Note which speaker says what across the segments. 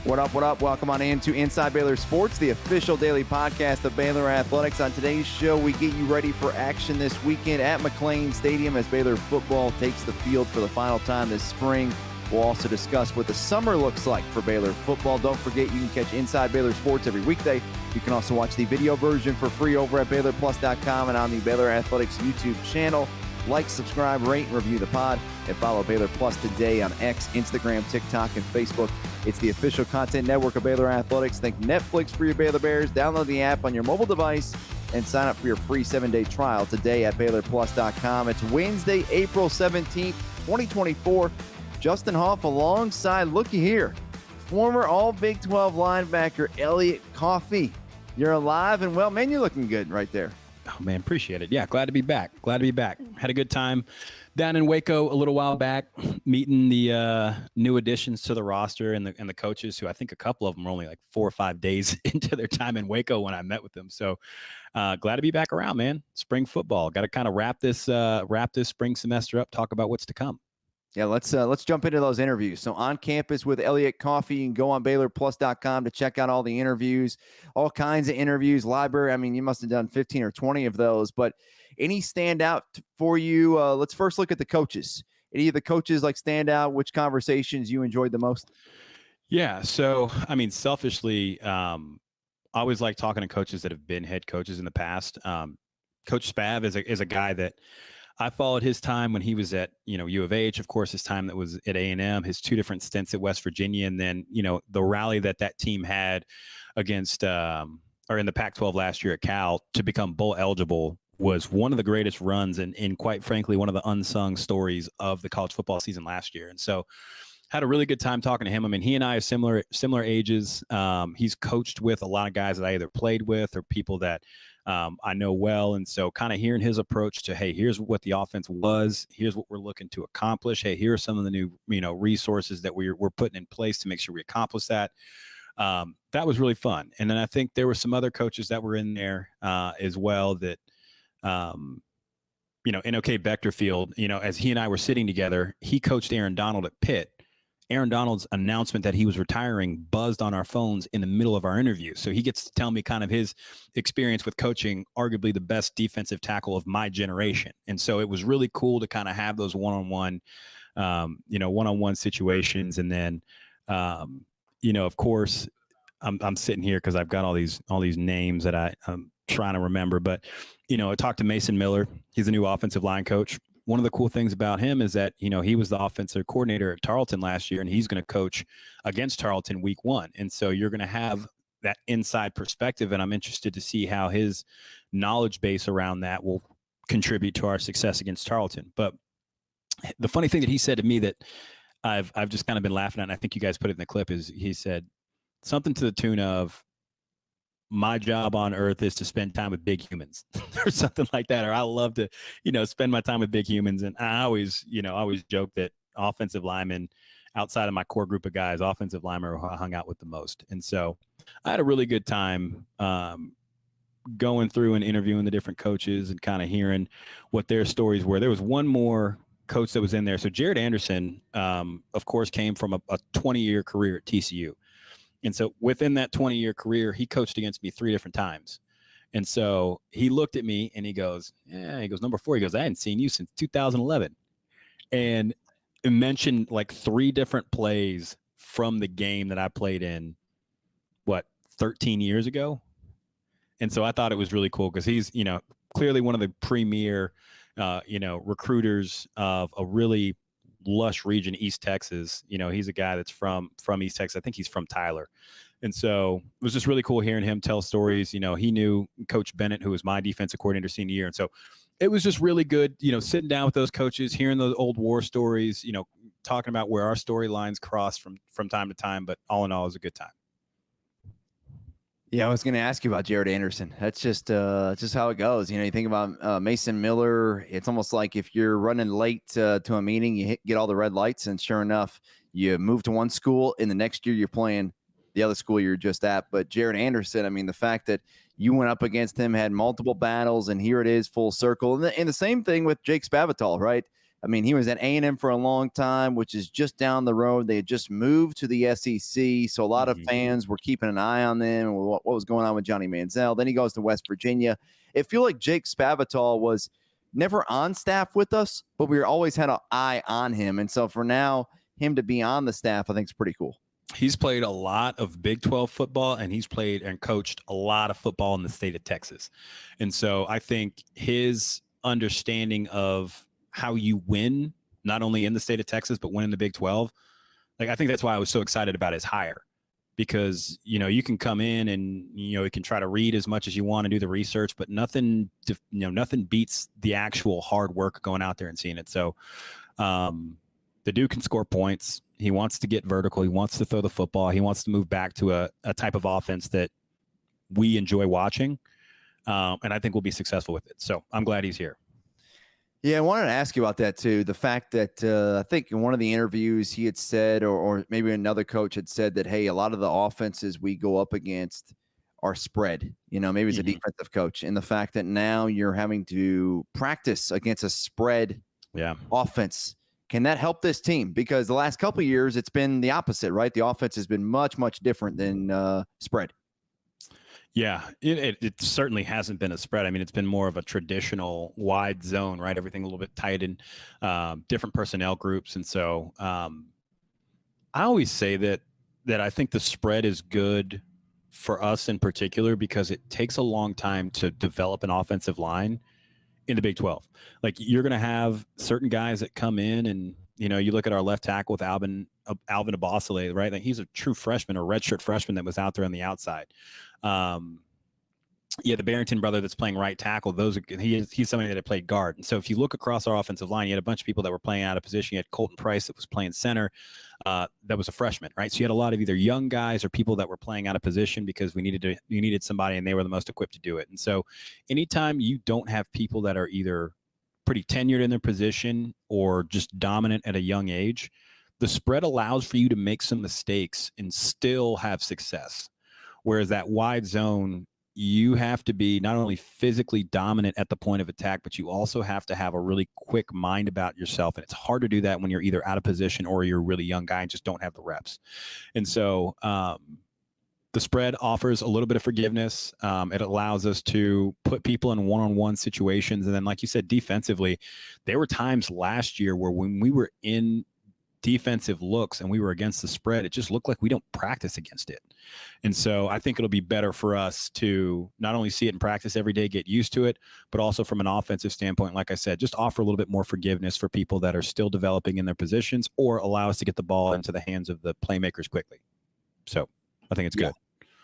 Speaker 1: What up, what up? Welcome on into Inside Baylor Sports, the official daily podcast of Baylor Athletics. On today's show, we get you ready for action this weekend at McLane Stadium as Baylor Football takes the field for the final time this spring. We'll also discuss what the summer looks like for Baylor Football. Don't forget, you can catch Inside Baylor Sports every weekday. You can also watch the video version for free over at BaylorPlus.com and on the Baylor Athletics YouTube channel. Like, subscribe, rate, and review the pod, and follow Baylor Plus today on X, Instagram, TikTok, and Facebook. It's the official content network of Baylor Athletics. Thank Netflix for your Baylor Bears. Download the app on your mobile device and sign up for your free 7-day trial today at BaylorPlus.com. It's Wednesday, April 17th, 2024. Justin Hoff alongside, looky here, former All-Big 12 linebacker Elliot Coffey. You're alive and well. Man, you're looking good right there.
Speaker 2: Oh, man, appreciate it. Yeah, glad to be back. Had a good time down in Waco a little while back, meeting the new additions to the roster and the coaches, who I think a couple of them were only like 4 or 5 days into their time in Waco when I met with them. So glad to be back around, man. Spring football. Got to kind of wrap this spring semester up, talk about what's to come.
Speaker 1: Yeah, let's jump into those interviews. So on campus with Elliot Coffey, you can go on BaylorPlus.com to check out all the interviews, all kinds of interviews, library. I mean, you must have done 15 or 20 of those, but any stand out for you? Let's first look at the coaches. Any of the coaches stand out? Which conversations you enjoyed the most?
Speaker 2: Yeah, so, I mean, selfishly, I always like talking to coaches that have been head coaches in the past. Coach Spav is a guy that I followed his time when he was at, U of H, of course, his time that was at A&M, his 2 different stints at West Virginia, and then, the rally that team had against or in the Pac-12 last year at Cal to become bowl eligible was one of the greatest runs and quite frankly, one of the unsung stories of the college football season last year. And so had a really good time talking to him. I mean, he and I are similar ages. He's coached with a lot of guys that I either played with or people that I know well. And so kind of hearing his approach to, hey, here's what the offense was. Here's what we're looking to accomplish. Hey, here are some of the new, resources that we're putting in place to make sure we accomplish that. That was really fun. And then I think there were some other coaches that were in there as well that, NOK Beckterfield, as he and I were sitting together, he coached Aaron Donald at Pitt. Aaron Donald's announcement that he was retiring buzzed on our phones in the middle of our interview. So he gets to tell me kind of his experience with coaching arguably the best defensive tackle of my generation. And so it was really cool to kind of have those one-on-one situations. And then, of course, I'm sitting here because I've got all these names that I'm trying to remember. But, I talked to Mason Miller. He's a new offensive line coach. One of the cool things about him is that, he was the offensive coordinator at Tarleton last year, and he's going to coach against Tarleton week 1. And so you're going to have that inside perspective, and I'm interested to see how his knowledge base around that will contribute to our success against Tarleton. But the funny thing that he said to me that I've just kind of been laughing at, and I think you guys put it in the clip, is he said something to the tune of, my job on earth is to spend time with big humans or something like that. Or I love to, spend my time with big humans. And I always joke that offensive linemen outside of my core group of guys, offensive linemen are who I hung out with the most. And so I had a really good time going through and interviewing the different coaches and kind of hearing what their stories were. There was one more coach that was in there. So Jared Anderson, of course, came from a 20-year career at TCU. And so within that 20-year career, he coached against me 3 different times. And so he looked at me and he goes, number 4, he goes, I hadn't seen you since 2011. And it mentioned 3 different plays from the game that I played in, 13 years ago. And so I thought it was really cool because he's, clearly one of the premier, recruiters of a really lush region, East Texas. He's a guy that's from East Texas. I think he's from Tyler. And so it was just really cool hearing him tell stories. He knew Coach Bennett, who was my defensive coordinator senior year. And so it was just really good, sitting down with those coaches, hearing those old war stories, talking about where our storylines cross from time to time. But all in all, it was a good time.
Speaker 1: Yeah, I was going to ask you about Jared Anderson. That's just how it goes. You think about Mason Miller. It's almost like if you're running late to a meeting, you get all the red lights, and sure enough, you move to one school, and the next year you're playing the other school you're just at. But Jared Anderson, I mean, the fact that you went up against him, had multiple battles, and here it is, full circle. And the same thing with Jake Spavital, right? I mean, he was at A&M for a long time, which is just down the road. They had just moved to the SEC, so a lot of fans were keeping an eye on them and what was going on with Johnny Manziel. Then he goes to West Virginia. It feel like Jake Spavital was never on staff with us, but we always had an eye on him. And so for now, him to be on the staff, I think is pretty cool.
Speaker 2: He's played a lot of Big 12 football, and he's played and coached a lot of football in the state of Texas. And so I think his understanding of how you win, not only in the state of Texas, but win in the Big 12. Like, I think that's why I was so excited about his hire, because, you know, you can come in and, you know, you can try to read as much as you want and do the research, but nothing beats the actual hard work going out there and seeing it. So the dude can score points. He wants to get vertical. He wants to throw the football. He wants to move back to a type of offense that we enjoy watching. And I think we'll be successful with it. So I'm glad he's here.
Speaker 1: Yeah, I wanted to ask you about that too. The fact that I think in one of the interviews he had said, or maybe another coach had said that, hey, a lot of the offenses we go up against are spread. You know, maybe it's a defensive coach. And the fact that now you're having to practice against a spread offense, can that help this team? Because the last couple of years, it's been the opposite, right? The offense has been much, much different than spread.
Speaker 2: Yeah, it certainly hasn't been a spread. I mean, it's been more of a traditional wide zone, right? Everything a little bit tight in different personnel groups. And so I always say that I think the spread is good for us in particular because it takes a long time to develop an offensive line in the Big 12. Like, you're going to have certain guys that come in and, you know, you look at our left tackle with Alvin Abasile, right? Like, he's a true freshman, or redshirt freshman that was out there on the outside. The Barrington brother that's playing right tackle, he's somebody that had played guard. And so if you look across our offensive line, you had a bunch of people that were playing out of position. You had Colton Price that was playing center, that was a freshman, right? So you had a lot of either young guys or people that were playing out of position because you needed somebody and they were the most equipped to do it. And so anytime you don't have people that are either pretty tenured in their position or just dominant at a young age, the spread allows for you to make some mistakes and still have success. Whereas that wide zone, you have to be not only physically dominant at the point of attack, but you also have to have a really quick mind about yourself. And it's hard to do that when you're either out of position or you're a really young guy and just don't have the reps. And so the spread offers a little bit of forgiveness. It allows us to put people in one-on-one situations. And then, like you said, defensively, there were times last year where when we were in defensive looks and we were against the spread, it just looked like we don't practice against it. And so I think it'll be better for us to not only see it in practice every day, get used to it, but also from an offensive standpoint, like I said, just offer a little bit more forgiveness for people that are still developing in their positions, or allow us to get the ball into the hands of the playmakers quickly. So I think it's good.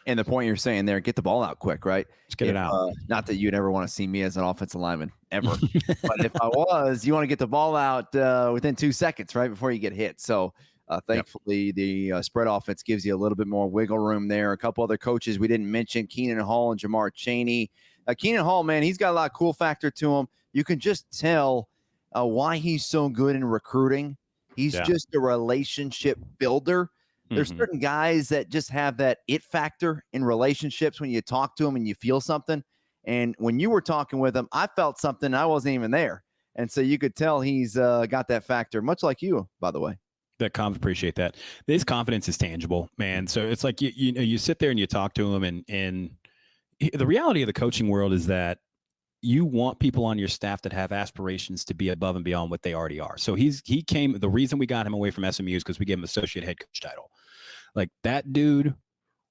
Speaker 1: And the point you're saying there, get the ball out quick, right?
Speaker 2: Let's get it out.
Speaker 1: Not that you'd ever want to see me as an offensive lineman, ever. But if I was, you want to get the ball out within 2 seconds, right, before you get hit. So thankfully, the spread offense gives you a little bit more wiggle room there. A couple other coaches we didn't mention, Keenan Hall and Jamar Chaney. Keenan Hall, man, he's got a lot of cool factor to him. You can just tell why he's so good in recruiting. He's just a relationship builder. There's certain guys that just have that it factor in relationships when you talk to them and you feel something. And when you were talking with him, I felt something. I wasn't even there. And so you could tell he's got that factor, much like you, by the way.
Speaker 2: Appreciate that. His confidence is tangible, man. So it's like, you sit there and you talk to him, and the reality of the coaching world is that you want people on your staff that have aspirations to be above and beyond what they already are. So the reason we got him away from SMU is because we gave him associate head coach title. Like, that dude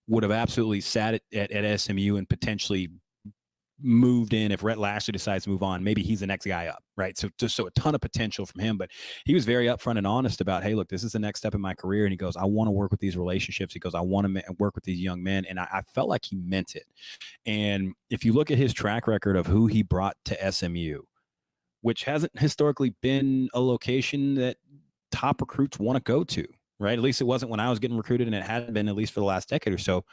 Speaker 2: would have absolutely sat at SMU and potentially moved in if Rhett Lashley decides to move on. Maybe he's the next guy up, right? So a ton of potential from him, but he was very upfront and honest about, hey, look, this is the next step in my career. And he goes, I want to work with these relationships. He goes, I want to work with these young men. And I felt like he meant it. And if you look at his track record of who he brought to SMU, which hasn't historically been a location that top recruits want to go to, right? At least it wasn't when I was getting recruited, and it hadn't been at least for the last decade or so.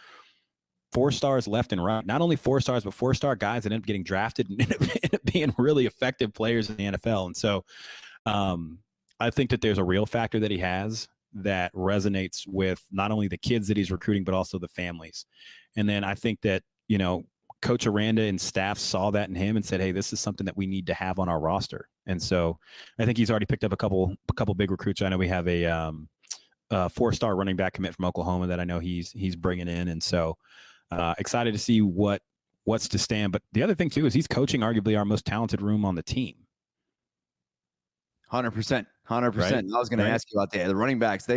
Speaker 2: 4 stars left and right. Not only 4 stars, but 4-star guys that end up getting drafted and end up being really effective players in the NFL. And so I think that there's a real factor that he has that resonates with not only the kids that he's recruiting, but also the families. And then I think that, Coach Aranda and staff saw that in him and said, hey, this is something that we need to have on our roster. And so I think he's already picked up a couple big recruits. I know we have a 4-star running back commit from Oklahoma that I know he's bringing in. And so excited to see what's to stand. But the other thing too is he's coaching arguably our most talented room on the team.
Speaker 1: 100%. Right? I was going to ask you about that. The running backs,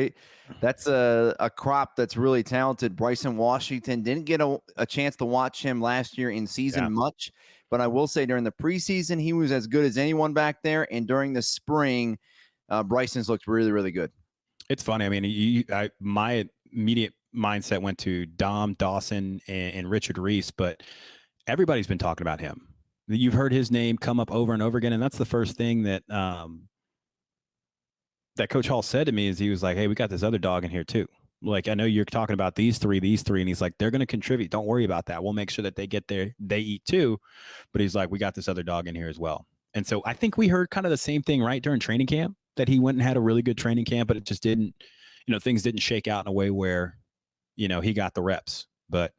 Speaker 1: that's a crop that's really talented. Bryson Washington didn't get a chance to watch him last year in season much, but I will say during the preseason, he was as good as anyone back there. And during the spring, Bryson's looked really, really good.
Speaker 2: It's funny. I mean, my immediate mindset went to Dom Dawson and Richard Reese, but everybody's been talking about him. You've heard his name come up over and over again. And that's the first thing that, that Coach Hall said to me is he was like, hey, we got this other dog in here too. Like, I know you're talking about these three. And he's like, they're going to contribute. Don't worry about that. We'll make sure that they get there. They eat too. But he's like, we got this other dog in here as well. And so I think we heard kind of the same thing, right, during training camp, that he went and had a really good training camp, but it just didn't, things didn't shake out in a way where, he got the reps. But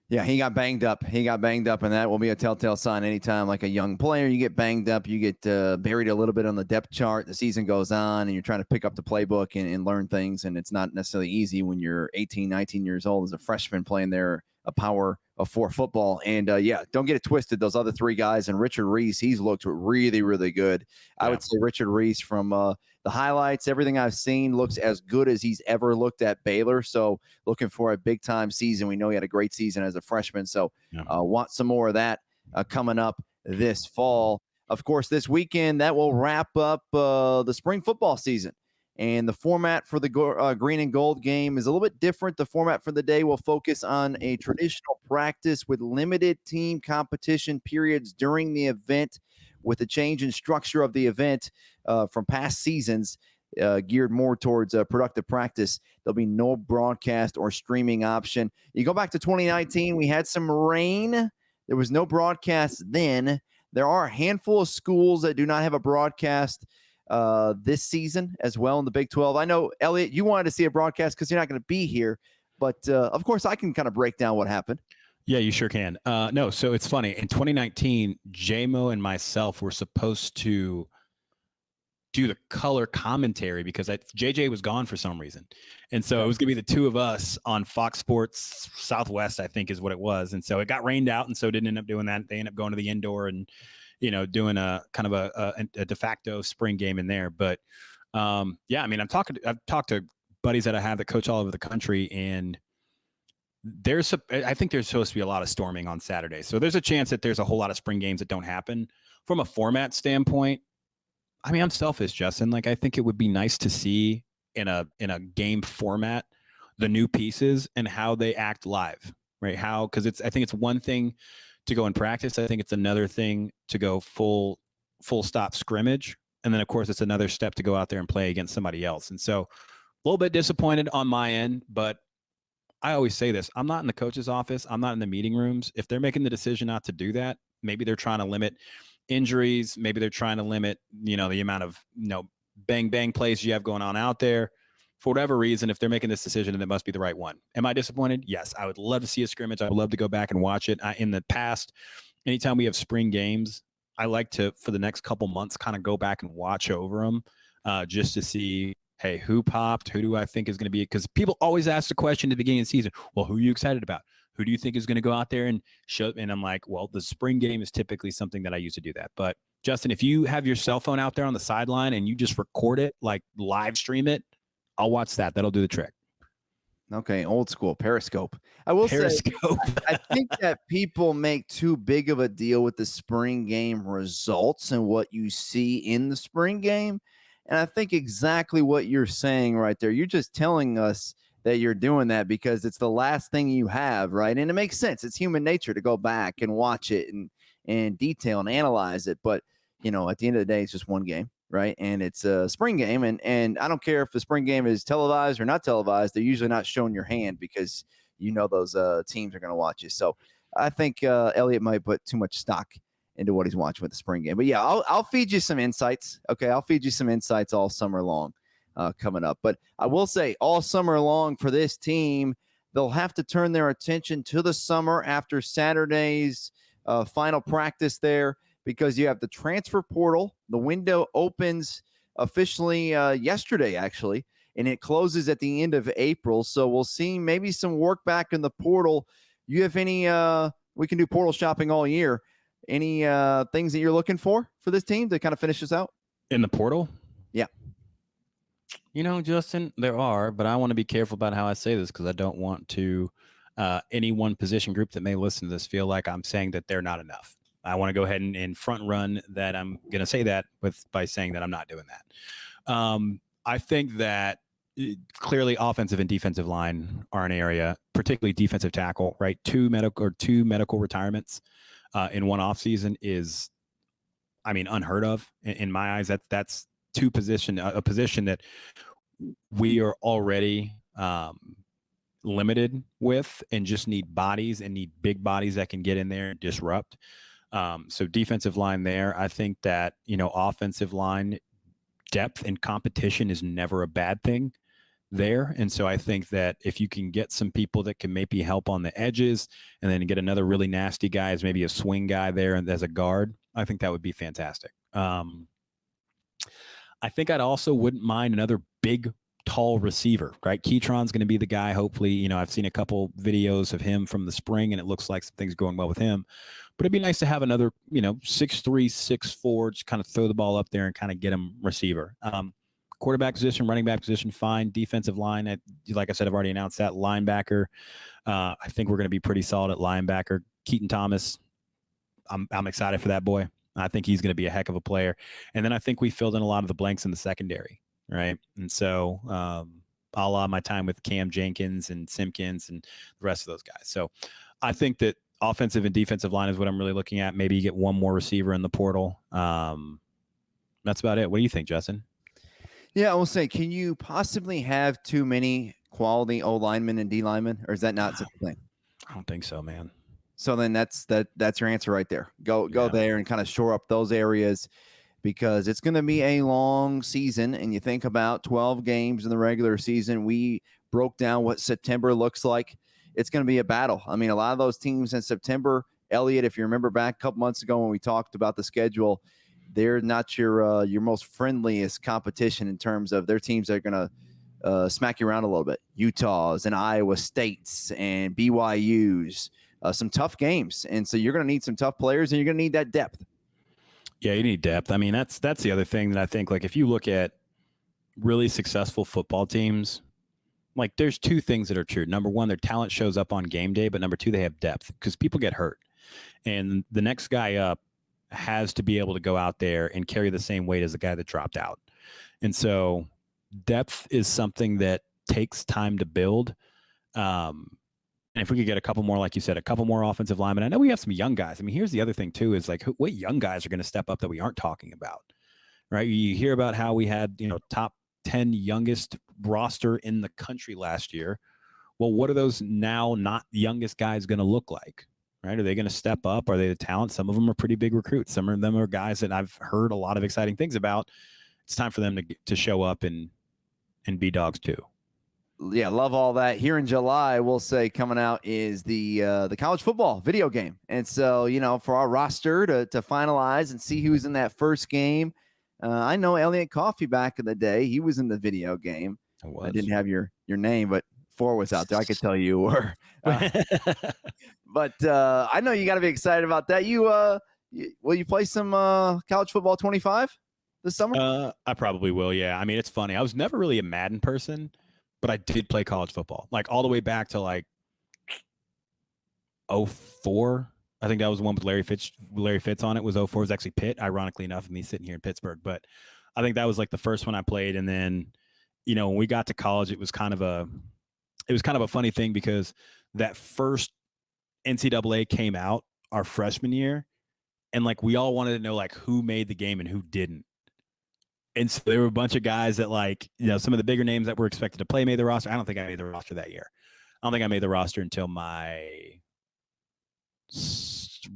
Speaker 1: yeah, he got banged up. And that will be a telltale sign anytime, like a young player, you get banged up, you get buried a little bit on the depth chart. The season goes on, and you're trying to pick up the playbook and learn things, and it's not necessarily easy when you're 18, 19 years old as a freshman playing there a power of 4 football. And don't get it twisted. Those other 3 guys, and Richard Reese, he's looked really, really good. Yeah. I would say Richard Reese from the highlights, everything I've seen, looks as good as he's ever looked at Baylor. So looking for a big time season. We know he had a great season as a freshman. So want some more of that coming up this fall. Of course, this weekend, that will wrap up the spring football season. And the format for the green and gold game is a little bit different. The format for the day will focus on a traditional practice with limited team competition periods during the event, with a change in structure of the event from past seasons geared more towards productive practice. There'll be no broadcast or streaming option. You go back to 2019, we had some rain. There was no broadcast then. There are a handful of schools that do not have a broadcast this season as well in the Big 12. I know, Elliot, you wanted to see a broadcast because you're not going to be here, but of course I can kind of break down what happened.
Speaker 2: Yeah, you sure can. No, so it's funny. In 2019, JMO and myself were supposed to do the color commentary because JJ was gone for some reason. And so it was going to be the 2 of us on Fox Sports Southwest, I think is what it was. And so it got rained out, and so didn't end up doing that. They ended up going to the indoor and doing a kind of a de facto spring game in there. But I mean, I've talked to buddies that I have that coach all over the country, and I think there's supposed to be a lot of storming on Saturday. So there's a chance that there's a whole lot of spring games that don't happen. From a format standpoint, I mean, I'm selfish, Justin. Like, I think it would be nice to see in a game format the new pieces and how they act live, right? Because I think it's one thing to go in practice. I think it's another thing to go full stop scrimmage. And then of course it's another step to go out there and play against somebody else. And so a little bit disappointed on my end, but I always say this, I'm not in the coach's office. I'm not in the meeting rooms. If they're making the decision not to do that, maybe they're trying to limit injuries. Maybe they're trying to limit, the amount of, bang plays you have going on out there. For whatever reason, if they're making this decision, then it must be the right one. Am I disappointed? Yes. I would love to see a scrimmage. I would love to go back and watch it. In the past, anytime we have spring games, I like to, for the next couple months, kind of go back and watch over them just to see, hey, who popped? Who do I think is going to be? Because people always ask the question at the beginning of the season, well, who are you excited about? Who do you think is going to go out there and show? And I'm like, well, the spring game is typically something that I use to do that. But Justin, if you have your cell phone out there on the sideline and you just record it, like live stream it, I'll watch that. That'll do the trick.
Speaker 1: Okay, old school Periscope. I will say, I think that people make too big of a deal with the spring game results and what you see in the spring game. And I think exactly what you're saying right there. You're just telling us that you're doing that because it's the last thing you have, right? And it makes sense. It's human nature to go back and watch it and detail and analyze it. But, at the end of the day, it's just one game, right? And it's a spring game. And I don't care if the spring game is televised or not televised. They're usually not showing your hand because those teams are going to watch you. So I think Elliot might put too much stock into what he's watching with the spring game. But yeah, I'll feed you some insights. Okay, I'll feed you some insights all summer long coming up. But I will say all summer long for this team, they'll have to turn their attention to the summer after Saturday's final practice there, because you have the transfer portal. The window opens officially yesterday, actually, and it closes at the end of April. So we'll see maybe some work back in the portal. You have any we can do portal shopping all year. Any things that you're looking for this team to kind of finish this out?
Speaker 2: In the portal?
Speaker 1: Yeah.
Speaker 2: Justin, there are, but I want to be careful about how I say this because I don't want to any one position group that may listen to this feel like I'm saying that they're not enough. I want to go ahead and front run that I'm going to say that by saying that I'm not doing that. I think that clearly offensive and defensive line are an area, particularly defensive tackle, right? Two medical retirements in one offseason is, unheard of in my eyes. That's a position that we are already limited with and just need bodies and need big bodies that can get in there and disrupt. So defensive line there, I think that, offensive line depth and competition is never a bad thing there. And so I think that if you can get some people that can maybe help on the edges and then get another really nasty guy as maybe a swing guy there and as a guard, I think that would be fantastic. I think I'd also wouldn't mind another big, tall receiver, right? Keytron's going to be the guy. Hopefully, I've seen a couple videos of him from the spring and it looks like some things are going well with him, but it'd be nice to have another, 6'3", 6'4", just kind of throw the ball up there and kind of get him receiver. Quarterback position, running back position, fine. Defensive line, like I said, I've already announced that. Linebacker, I think we're going to be pretty solid at linebacker. Keaton Thomas, I'm excited for that boy. I think he's going to be a heck of a player. And then I think we filled in a lot of the blanks in the secondary, right? And so a lot of my time with Cam Jenkins and Simpkins and the rest of those guys. So I think that offensive and defensive line is what I'm really looking at. Maybe you get one more receiver in the portal. That's about it. What do you think, Justin?
Speaker 1: Yeah, I will say, can you possibly have too many quality O linemen and D linemen, or is that not such a thing?
Speaker 2: I don't think so, man.
Speaker 1: So then that's your answer right there. Go there and kind of shore up those areas, because it's going to be a long season. And you think about 12 games in the regular season. We broke down what September looks like. It's going to be a battle. A lot of those teams in September, Elliot, if you remember back a couple months ago when we talked about the schedule, they're not your most friendliest competition in terms of their teams that are going to smack you around a little bit. Utah's and Iowa State's and BYU's, some tough games. And so you're going to need some tough players and you're going to need that depth.
Speaker 2: Yeah, you need depth. That's the other thing that I think, like, if you look at really successful football teams, like, there's two things that are true. Number one, their talent shows up on game day, but number two, they have depth because people get hurt. And the next guy up has to be able to go out there and carry the same weight as the guy that dropped out. And so depth is something that takes time to build. And if we could get a couple more, like you said, a couple more offensive linemen, I know we have some young guys. Here's the other thing too, is like, what young guys are going to step up that we aren't talking about, right? You hear about how we had, top 10 youngest roster in the country last year. Well, what are those now not youngest guys going to look like? Right? Are they going to step up? Are they the talent? Some of them are pretty big recruits. Some of them are guys that I've heard a lot of exciting things about. It's time for them to show up and be dogs too.
Speaker 1: Yeah, love all that. Here in July, we'll say coming out is the college football video game. And so, for our roster to finalize and see who's in that first game, I know Elliot Coffey back in the day. He was in the video game. I didn't have your name, but 4 was out there. I could tell you were. But I know you got to be excited about that. Will you play some college football 25 this summer?
Speaker 2: I probably will. Yeah. It's funny. I was never really a Madden person, but I did play college football, like all the way back to like 04. I think that was the one with Larry Fitz on it. Was 04. It was actually Pitt, ironically enough, me sitting here in Pittsburgh. But I think that was like the first one I played. And then, when we got to college, it was kind of a funny thing because that first NCAA came out our freshman year, and like we all wanted to know like who made the game and who didn't. And so there were a bunch of guys that, like, some of the bigger names that were expected to play made the roster. I don't think I made the roster that year. I don't think I made the roster until my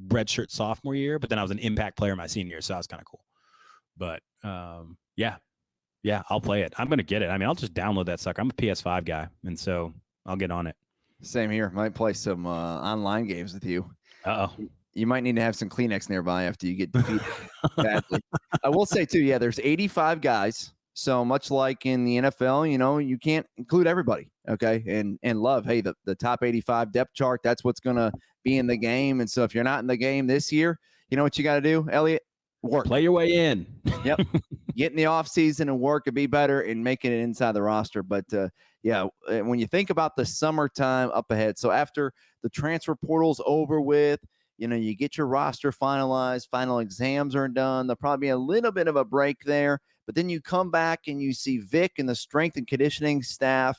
Speaker 2: redshirt sophomore year, but then I was an impact player my senior year, so that was kind of cool. But yeah, I'll play it. I'm going to get it. I'll just download that sucker. I'm a PS5 guy, and so I'll get on it.
Speaker 1: Same here. Might play some online games with you.
Speaker 2: Uh-oh.
Speaker 1: You might need to have some Kleenex nearby after you get defeated badly. I will say too, yeah, there's 85 guys. So much like in the NFL, you can't include everybody. Okay. And love, hey, the top 85 depth chart, that's what's gonna be in the game. And so if you're not in the game this year, you know what you got to do, Elliot? Work.
Speaker 2: Play your way in.
Speaker 1: Yep. Get in the off season and work and be better and making it inside the roster. But yeah, when you think about the summertime up ahead, so after the transfer portal's over with, you get your roster finalized, final exams are done. There'll probably be a little bit of a break there, but then you come back and you see Vic and the strength and conditioning staff.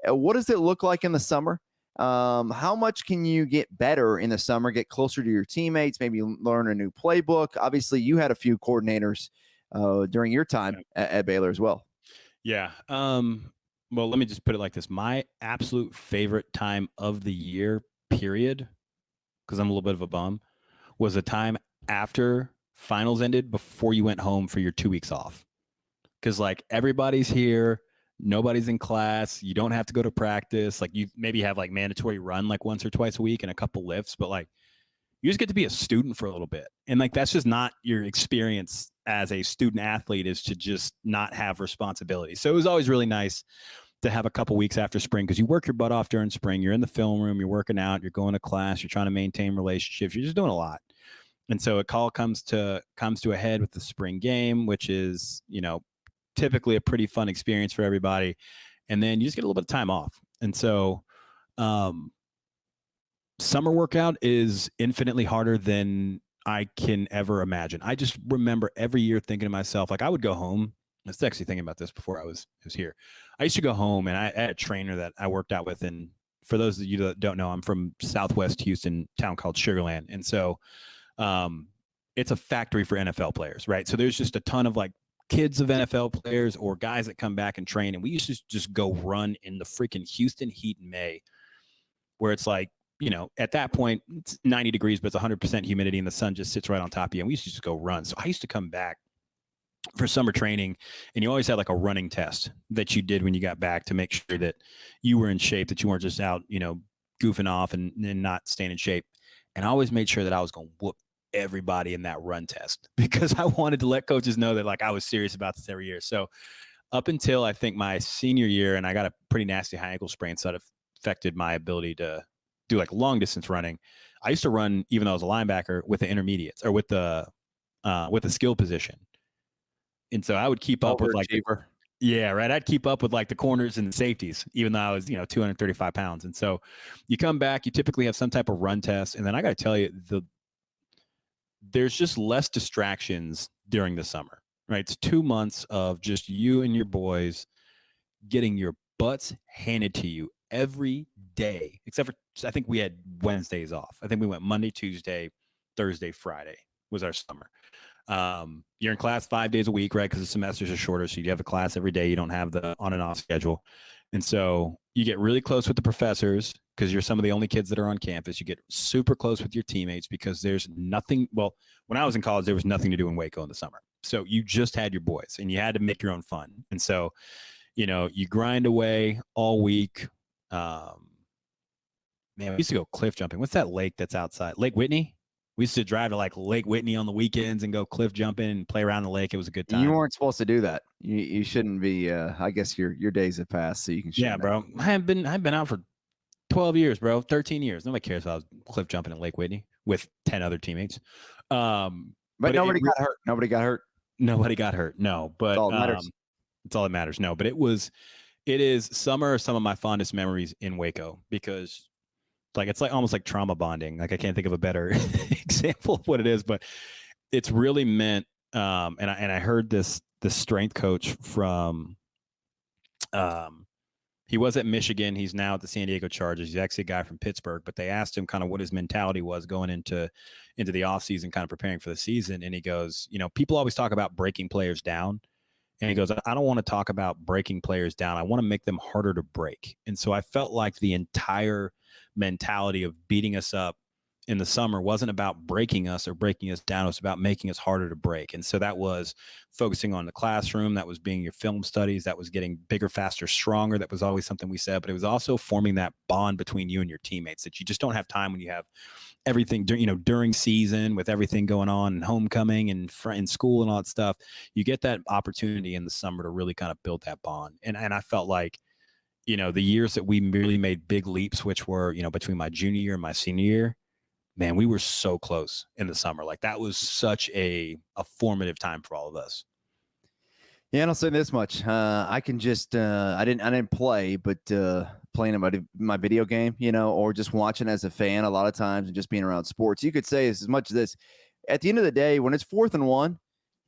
Speaker 1: What does it look like in the summer? How much can you get better in the summer, get closer to your teammates, maybe learn a new playbook? Obviously, you had a few coordinators during your time at Baylor as well.
Speaker 2: Yeah. Well, let me just put it like this. My absolute favorite time of the year, period, because I'm a little bit of a bum, was the time after finals ended before you went home for your 2 weeks off. Because like everybody's here, nobody's in class, you don't have to go to practice. Like you maybe have like mandatory run like once or twice a week and a couple lifts, but like you just get to be a student for a little bit. And like that's just not your experience as a student athlete, is to just not have responsibility. So it was always really nice to have a couple weeks after spring, because you work your butt off during spring. You're in the film room, you're working out, you're going to class, you're trying to maintain relationships, you're just doing a lot. And so it all comes to a head with the spring game, which is, typically a pretty fun experience for everybody. And then you just get a little bit of time off. And so summer workout is infinitely harder than I can ever imagine. I just remember every year thinking to myself, like I would go home. I was actually thinking about this before I was here. I used to go home and I had a trainer that I worked out with. And for those of you that don't know, I'm from Southwest Houston, town called Sugar Land. And so it's a factory for NFL players, right? So there's just a ton of like kids of NFL players or guys that come back and train. And we used to just go run in the freaking Houston heat in May, where it's like, at that point, it's 90 degrees, but it's 100% humidity and the sun just sits right on top of you. And we used to just go run. So I used to come back for summer training, and you always had like a running test that you did when you got back to make sure that you were in shape, that you weren't just out, goofing off and not staying in shape. And I always made sure that I was going to whoop everybody in that run test, because I wanted to let coaches know that like I was serious about this every year. So up until I think my senior year, and I got a pretty nasty high ankle sprain, so that affected my ability to do like long distance running. I used to run, even though I was a linebacker, with the intermediates or with the skill position. And so I would keep up with like, I'd keep up with like the corners and the safeties, even though I was, 235 pounds. And so you come back, you typically have some type of run test. And then I got to tell you, there's just less distractions during the summer, right? It's 2 months of just you and your boys getting your butts handed to you every day, except for, I think we had Wednesdays off. I think we went Monday, Tuesday, Thursday, Friday was our summer. You're in class 5 days a week, right? Because the semesters are shorter. So you have a class every day. You don't have the on and off schedule. And so you get really close with the professors because you're some of the only kids that are on campus. You get super close with your teammates because there's nothing. Well, when I was in college, there was nothing to do in Waco in the summer. So you just had your boys and you had to make your own fun. And so, you grind away all week. Man, we used to go cliff jumping. What's that lake that's outside? Lake Whitney? We used to drive to like Lake Whitney on the weekends and go cliff jumping and play around the lake. It was a good time.
Speaker 1: You weren't supposed to do that. You shouldn't be. I guess your days have passed, so you can.
Speaker 2: Yeah, bro. I've been out for 12 years, bro. 13 years. Nobody cares if I was cliff jumping in Lake Whitney with 10 other teammates.
Speaker 1: But nobody got hurt. Nobody got hurt.
Speaker 2: Nobody got hurt. No, but
Speaker 1: it's all that matters.
Speaker 2: It's all that matters. No, but it is summer. Some of my fondest memories in Waco because. Like it's like almost like trauma bonding. Like I can't think of a better example of what it is, but it's really meant. And I heard this strength coach from. He was at Michigan. He's now at the San Diego Chargers. He's actually a guy from Pittsburgh. But they asked him kind of what his mentality was going into the offseason, kind of preparing for the season. And he goes, people always talk about breaking players down. And he goes, I don't want to talk about breaking players down. I want to make them harder to break. And so I felt like the entire mentality of beating us up in the summer wasn't about breaking us or breaking us down. It was about making us harder to break. And so that was focusing on the classroom. That was being your film studies. That was getting bigger, faster, stronger. That was always something we said, but it was also forming that bond between you and your teammates that you just don't have time when you have everything, during season with everything going on and homecoming and in school and all that stuff. You get that opportunity in the summer to really kind of build that bond. And I felt like, the years that we really made big leaps, which were, between my junior year and my senior year, man, we were so close in the summer. Like that was such a formative time for all of us.
Speaker 1: Yeah, and I'll say this much: I can just I didn't play, but playing in my video game, or just watching as a fan a lot of times, and just being around sports, you could say as much as this. At the end of the day, when it's 4th and 1,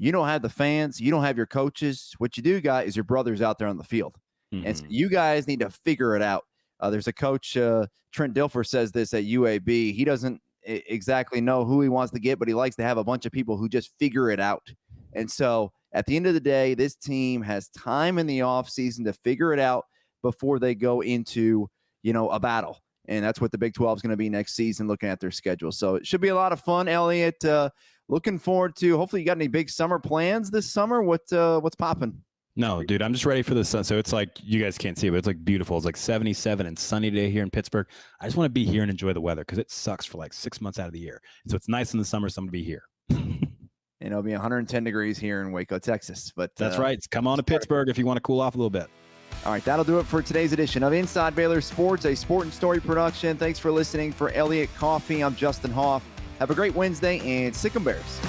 Speaker 1: you don't have the fans, you don't have your coaches. What you do got is your brothers out there on the field, and so you guys need to figure it out. There's a coach, Trent Dilfer, says this at UAB. He doesn't exactly know who he wants to get, but he likes to have a bunch of people who just figure it out. And so at the end of the day, this team has time in the offseason to figure it out before they go into, a battle. And that's what the Big 12 is going to be next season, looking at their schedule. So it should be a lot of fun, Elliot. Looking forward to, hopefully you got any big summer plans this summer? What's popping?
Speaker 2: No, dude, I'm just ready for the sun. So it's like, you guys can't see it, but it's like beautiful. It's like 77 and sunny today here in Pittsburgh. I just want to be here and enjoy the weather because it sucks for like 6 months out of the year. So it's nice in the summer, so I'm going to be here.
Speaker 1: And it'll be 110 degrees here in Waco, Texas. But
Speaker 2: that's right. Come on to Pittsburgh if you want to cool off a little bit.
Speaker 1: All right, that'll do it for today's edition of Inside Baylor Sports, a Sport and Story production. Thanks for listening. For Elliot, Coffey, I'm Justin Hoff. Have a great Wednesday, and Sic 'em Bears.